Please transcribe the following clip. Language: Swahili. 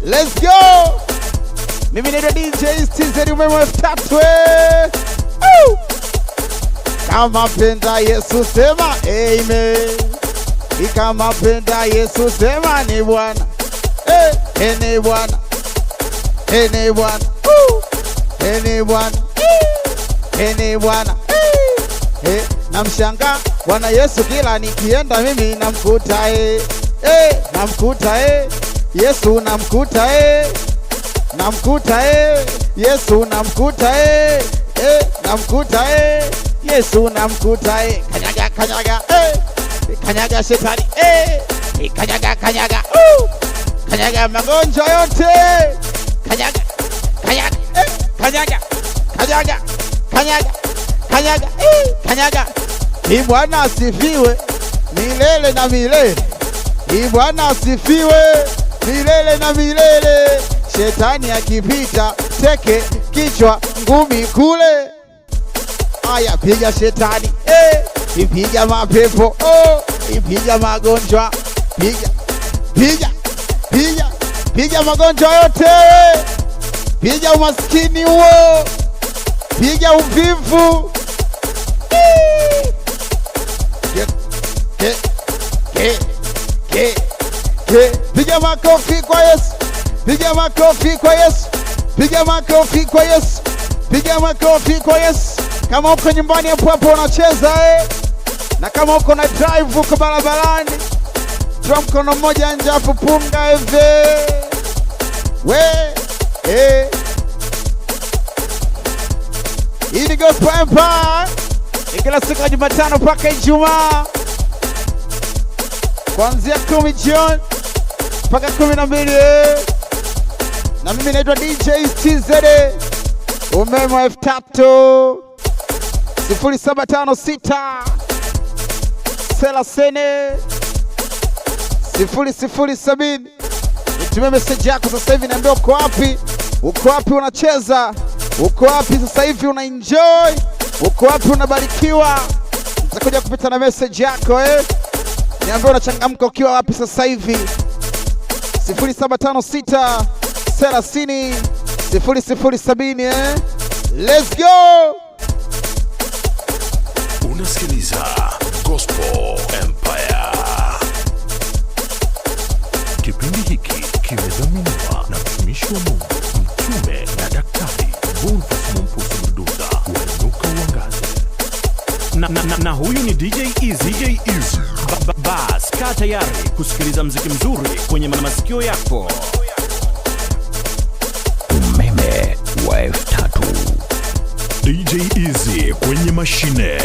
Let's go. Mimi ni DJ TZ umeme F3. Kama penda Yesu sema amen. Kama penda Yesu sema ni Bwana. Ni Bwana. Ni Bwana. Ni Bwana. Ni Bwana. Namshanga Bwana Yesu kila nikienda mimi namkuta namkuta Yesu namkuta namkuta Yesu namkuta namkuta Yesu namkuta kanyaga kanyaga kanyaga shetani kanyaga kanyaga kanyaga magonjwa yote kanyaga kanyaga kanyaga kanyaga kanyaga kanyaga kanyaga. Bwana asifiwe milele na milele. Bwana asifiwe milele na milele. Shetani akipita teke kichwa ngumi kule. Aya piga shetani ipiga mapepo ipiga magonjwa piga piga piga piga magonjwa yote piga umaskini huo piga uvivu piga makofi kwa Yesu piga makofi kwa Yesu piga makofi kwa Yesu piga makofi kwa Yesu. Kama uko nyumbani hapo hapo unacheza na kama uko na drive uko barabarani toa mkono mmoja nje hapo punga hivi Hii ni Gospel Empire kila siku ya Jumatano mpaka Ijumaa kuanzia 10 jioni mpaka 12 na mimi naitwa DJ TZ umeme F3 0756 30 nitumie message yako sasa hivi niambie uko wapi unacheza uko wapi sasa hivi una enjoy uko wapi unabarikiwa. Nitakuja kupita na message yako niambie unachangamka ukiwa wapi sasa hivi 0756 30 0070 Let's go. Unasikiliza Gospel Empire. Kipindi hiki kimedhaminiwa na mtumishi wa Mungu mtume na daktari Boniface Mumpusa Mduda wainuka uangaze na huyu ni DJ Easy Bas kaa tayari kusikiliza mziki mzuri kwenye masikio yako. Umeme wa F3 DJ Easy kwenye mashine.